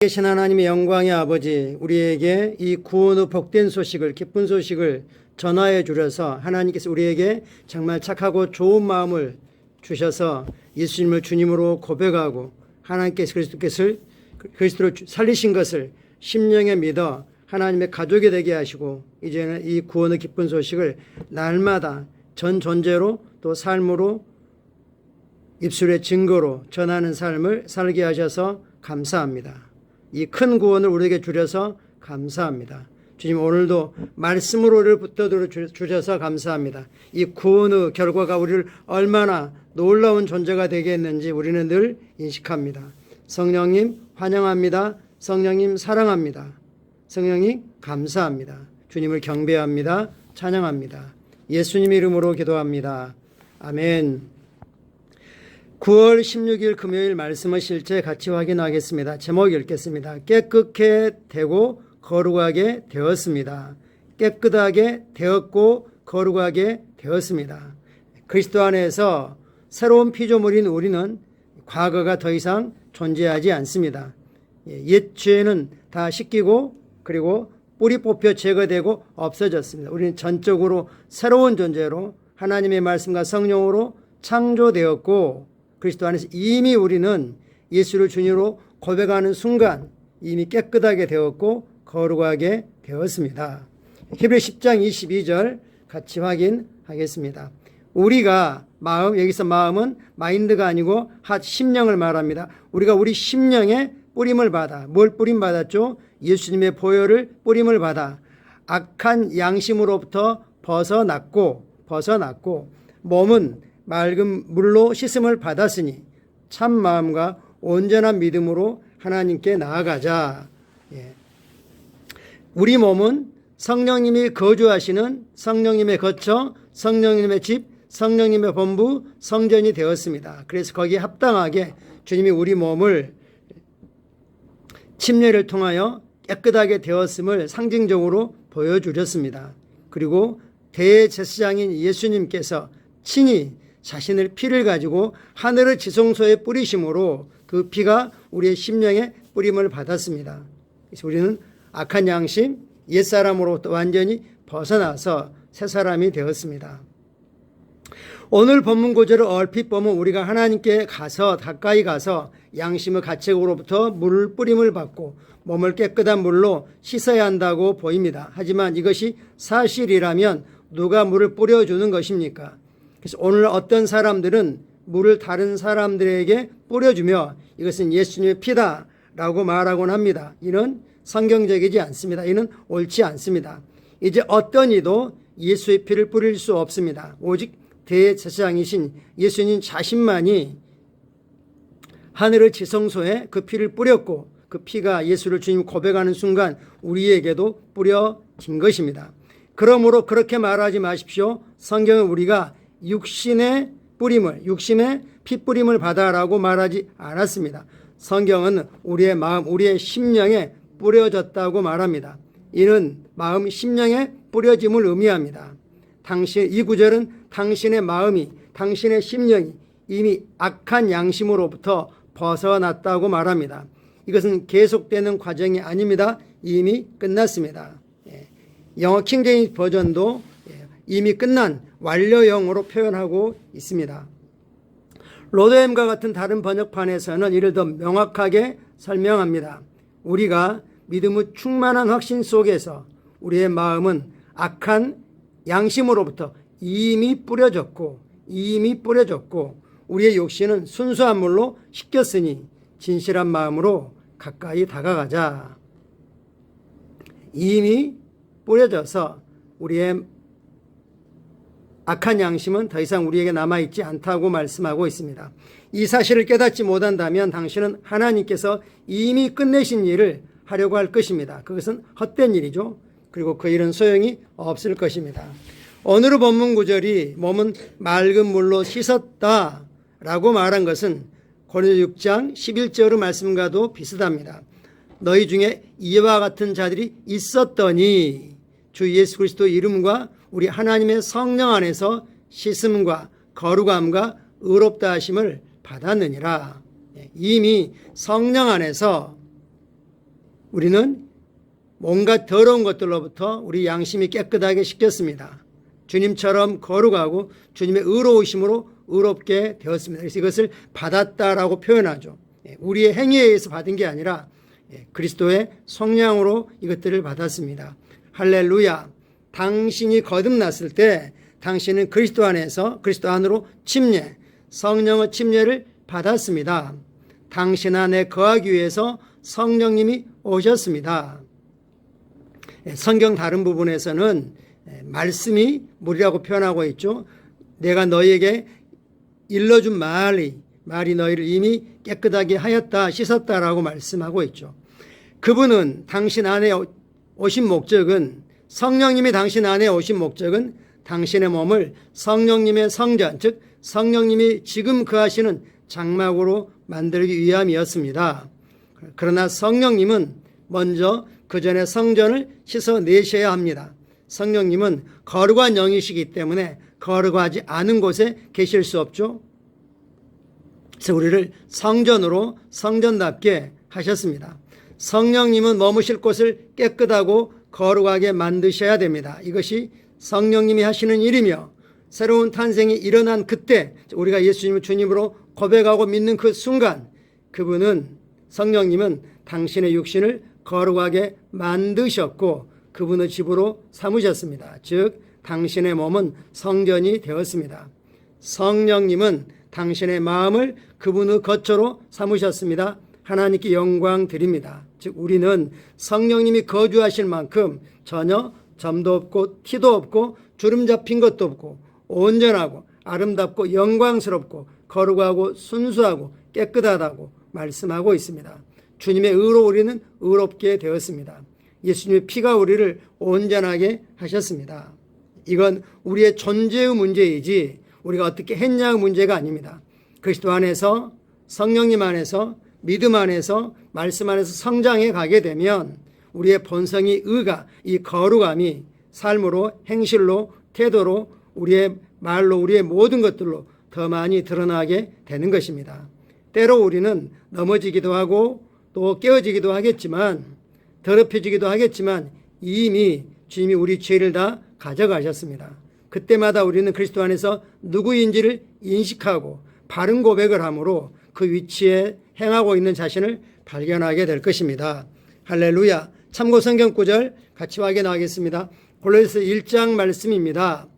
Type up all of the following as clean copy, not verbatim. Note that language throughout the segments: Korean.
계신 하나님의 영광의 아버지, 우리에게 이 구원 후 복된 소식을, 기쁜 소식을 전하여 주셔서 하나님께서 우리에게 정말 착하고 좋은 마음을 주셔서 예수님을 주님으로 고백하고 하나님께서 그리스도로 살리신 것을 심령에 믿어 하나님의 가족이 되게 하시고, 이제는 이 구원의 기쁜 소식을 날마다 전 존재로 또 삶으로 입술의 증거로 전하는 삶을 살게 하셔서 감사합니다. 이 큰 구원을 우리에게 주셔서 감사합니다. 주님, 오늘도 말씀으로 우리를 붙들어 주셔서 감사합니다. 이 구원의 결과가 우리를 얼마나 놀라운 존재가 되게 했는지 우리는 늘 인식합니다. 성령님 환영합니다. 성령님 사랑합니다. 성령님 감사합니다. 주님을 경배합니다. 찬양합니다. 예수님 이름으로 기도합니다. 아멘. 9월 16일 금요일 말씀을 실제 같이 확인하겠습니다. 제목 읽겠습니다. 깨끗게 되고 거룩하게 되었습니다. 깨끗하게 되었고 거룩하게 되었습니다. 그리스도 안에서 새로운 피조물인 우리는 과거가 더 이상 존재하지 않습니다. 옛 죄는 다 씻기고 그리고 뿌리 뽑혀 제거되고 없어졌습니다. 우리는 전적으로 새로운 존재로 하나님의 말씀과 성령으로 창조되었고, 그리스도 안에서 이미 우리는 예수를 주님으로 고백하는 순간 이미 깨끗하게 되었고 거룩하게 되었습니다. 히브리 10장 22절 같이 확인하겠습니다. 우리가 여기서 마음은 마인드가 아니고 심령을 말합니다. 우리가 우리 심령에 뿌림을 받아, 뭘 뿌림 받았죠? 예수님의 보혈을 뿌림을 받아 악한 양심으로부터 벗어났고 몸은 맑은 물로 씻음을 받았으니 참 마음과 온전한 믿음으로 하나님께 나아가자. 우리 몸은 성령님이 거주하시는 성령님의 거처, 성령님의 집, 성령님의 본부, 성전이 되었습니다. 그래서 거기에 합당하게 주님이 우리 몸을 침례를 통하여 깨끗하게 되었음을 상징적으로 보여주셨습니다. 그리고 대제사장인 예수님께서 친히 자신의 피를 가지고 하늘의 지성소에 뿌리심으로 그 피가 우리의 심령에 뿌림을 받았습니다. 그래서 우리는 악한 양심, 옛사람으로부터 완전히 벗어나서 새 사람이 되었습니다. 오늘 본문 구절을 얼핏 보면 우리가 하나님께 가까이 가서 양심의 가책으로부터 물 뿌림을 받고 몸을 깨끗한 물로 씻어야 한다고 보입니다. 하지만 이것이 사실이라면 누가 물을 뿌려주는 것입니까? 그래서 오늘 어떤 사람들은 물을 다른 사람들에게 뿌려주며 이것은 예수님의 피다라고 말하곤 합니다. 이는 성경적이지 않습니다. 이는 옳지 않습니다. 이제 어떤 이도 예수의 피를 뿌릴 수 없습니다. 오직 대제사장이신 예수님 자신만이 하늘의 지성소에 그 피를 뿌렸고 그 피가 예수를 주님 고백하는 순간 우리에게도 뿌려진 것입니다. 그러므로 그렇게 말하지 마십시오. 성경은 우리가 육신의 피 뿌림을 받아라고 말하지 않았습니다. 성경은 우리의 마음, 우리의 심령에 뿌려졌다고 말합니다. 이는 마음, 심령에 뿌려짐을 의미합니다. 이 구절은 당신의 마음이, 당신의 심령이 이미 악한 양심으로부터 벗어났다고 말합니다. 이것은 계속되는 과정이 아닙니다. 이미 끝났습니다. 영어 킹제임스 버전도 이미 끝난 완료형으로 표현하고 있습니다. 로드햄과 같은 다른 번역판에서는 이를 더 명확하게 설명합니다. 우리가 믿음의 충만한 확신 속에서 우리의 마음은 악한 양심으로부터 이미 뿌려졌고 우리의 욕심은 순수한 물로 씻겼으니 진실한 마음으로 가까이 다가가자. 이미 뿌려져서 우리의 악한 양심은 더 이상 우리에게 남아있지 않다고 말씀하고 있습니다. 이 사실을 깨닫지 못한다면 당신은 하나님께서 이미 끝내신 일을 하려고 할 것입니다. 그것은 헛된 일이죠. 그리고 그 일은 소용이 없을 것입니다. 오늘의 본문 구절이 몸은 맑은 물로 씻었다라고 말한 것은 고린도 6장 11절의 말씀과도 비슷합니다. 너희 중에 이와 같은 자들이 있었더니 주 예수 그리스도 이름과 우리 하나님의 성령 안에서 씻음과 거룩함과 의롭다 하심을 받았느니라. 이미 성령 안에서 우리는 온갖 더러운 것들로부터 우리 양심이 깨끗하게 씻겼습니다. 주님처럼 거룩하고 주님의 의로우심으로 의롭게 되었습니다. 그래서 이것을 받았다라고 표현하죠. 우리의 행위에 의해서 받은 게 아니라 그리스도의 성량으로 이것들을 받았습니다. 할렐루야. 당신이 거듭났을 때 당신은 그리스도 안에서 그리스도 안으로 침례, 성령의 침례를 받았습니다. 당신 안에 거하기 위해서 성령님이 오셨습니다. 성경 다른 부분에서는 말씀이 물이라고 표현하고 있죠. 내가 너희에게 일러준 말이 너희를 이미 깨끗하게 하였다, 씻었다라고 말씀하고 있죠. 그분은 당신 안에 오신 목적은, 성령님이 당신 안에 오신 목적은 당신의 몸을 성령님의 성전, 즉 성령님이 지금 거하시는 장막으로 만들기 위함이었습니다. 그러나 성령님은 먼저 그 전에 성전을 씻어내셔야 합니다. 성령님은 거룩한 영이시기 때문에 거룩하지 않은 곳에 계실 수 없죠. 그래서 우리를 성전으로 성전답게 하셨습니다. 성령님은 머무실 곳을 깨끗하고 거룩하게 만드셔야 됩니다. 이것이 성령님이 하시는 일이며 새로운 탄생이 일어난 그때 우리가 예수님을 주님으로 고백하고 믿는 그 순간 그분은 성령님은 당신의 육신을 거룩하게 만드셨고 그분의 집으로 삼으셨습니다. 즉 당신의 몸은 성전이 되었습니다. 성령님은 당신의 마음을 그분의 거처로 삼으셨습니다. 하나님께 영광 드립니다. 즉 우리는 성령님이 거주하실 만큼 전혀 점도 없고 티도 없고 주름 잡힌 것도 없고 온전하고 아름답고 영광스럽고 거룩하고 순수하고 깨끗하다고 말씀하고 있습니다. 주님의 의로 우리는 의롭게 되었습니다. 예수님의 피가 우리를 온전하게 하셨습니다. 이건 우리의 존재의 문제이지 우리가 어떻게 했냐의 문제가 아닙니다. 그리스도 안에서 성령님 안에서 믿음 안에서 말씀 안에서 성장해 가게 되면 우리의 본성이 의가 이 거룩함이 삶으로 행실로 태도로 우리의 말로 우리의 모든 것들로 더 많이 드러나게 되는 것입니다. 때로 우리는 넘어지기도 하고 또 깨어지기도 하겠지만 더럽혀지기도 하겠지만 이미 주님이 우리 죄를 다 가져가셨습니다. 그때마다 우리는 그리스도 안에서 누구인지를 인식하고 바른 고백을 함으로 그 위치에 행하고 있는 자신을 발견하게 될 것입니다. 할렐루야. 참고 성경 구절 같이 확인하겠습니다. 골로새 1장 말씀입니다.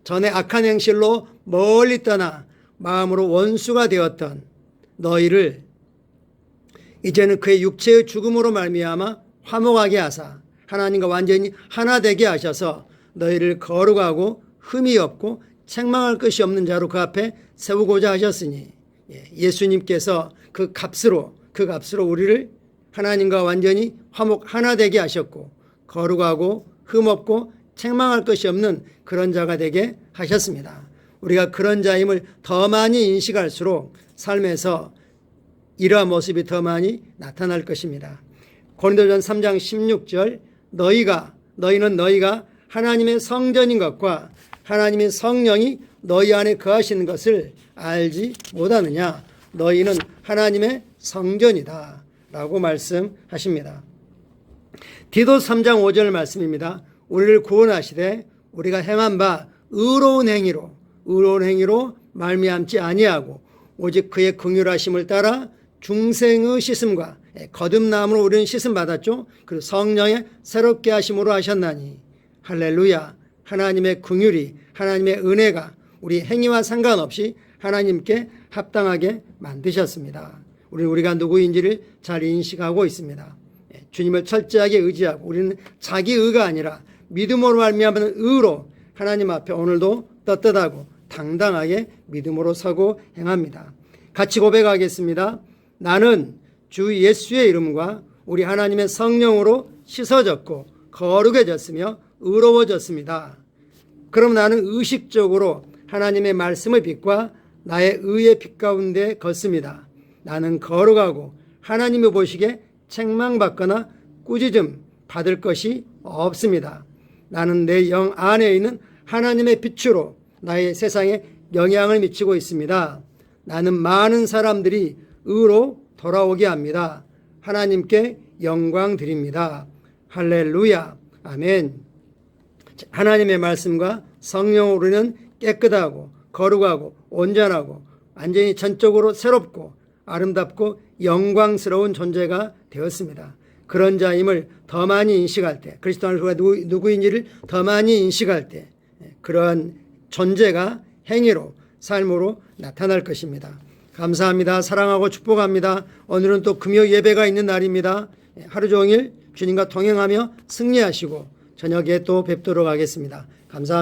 전에 악한 행실로 멀리 떠나 마음으로 원수가 되었던 너희를 이제는 그의 육체의 죽음으로 말미암아 화목하게 하사 하나님과 완전히 하나 되게 하셔서 너희를 거룩하고 흠이 없고 책망할 것이 없는 자로 그 앞에 세우고자 하셨으니 예수님께서 그 값으로 우리를 하나님과 완전히 화목 하나 되게 하셨고 거룩하고 흠 없고 책망할 것이 없는 그런 자가 되게 하셨습니다. 우리가 그런 자임을 더 많이 인식할수록 삶에서 이러한 모습이 더 많이 나타날 것입니다. 고린도전서 3장 16절 너희는 너희가 하나님의 성전인 것과 하나님의 성령이 너희 안에 거하시는 것을 알지 못하느냐. 너희는 하나님의 성전이다 라고 말씀하십니다. 디도서 3장 5절 말씀입니다. 우리를 구원하시되 우리가 행한 바 의로운 행위로 말미암지 아니하고 오직 그의 긍휼하심을 따라 중생의 씻음과 거듭남으로 우리는 씻음 받았죠. 그리고 성령의 새롭게 하심으로 하셨나니 할렐루야. 하나님의 긍휼이 하나님의 은혜가 우리 행위와 상관없이 하나님께 합당하게 만드셨습니다. 우리가 누구인지를 잘 인식하고 있습니다. 주님을 철저하게 의지하고 우리는 자기 의가 아니라 믿음으로 말미암은 의로 하나님 앞에 오늘도 떳떳하고 당당하게 믿음으로 서고 행합니다. 같이 고백하겠습니다. 나는 주 예수의 이름과 우리 하나님의 성령으로 씻어졌고 거룩해졌으며 의로워졌습니다. 그럼 나는 의식적으로 하나님의 말씀의 빛과 나의 의의 빛 가운데 걷습니다. 나는 거룩하고 하나님이 보시기에 책망받거나 꾸짖음 받을 것이 없습니다. 나는 내 영 안에 있는 하나님의 빛으로 나의 세상에 영향을 미치고 있습니다. 나는 많은 사람들이 의로 돌아오게 합니다. 하나님께 영광 드립니다. 할렐루야. 아멘. 하나님의 말씀과 성령으로는 깨끗하고 거룩하고 온전하고 완전히 전적으로 새롭고 아름답고 영광스러운 존재가 되었습니다. 그런 자임을 더 많이 인식할 때, 그리스도 안에서 누구인지를 더 많이 인식할 때 그러한 존재가 행위로, 삶으로 나타날 것입니다. 감사합니다. 사랑하고 축복합니다. 오늘은 또 금요 예배가 있는 날입니다. 하루 종일 주님과 동행하며 승리하시고 저녁에 또 뵙도록 하겠습니다. 감사합니다.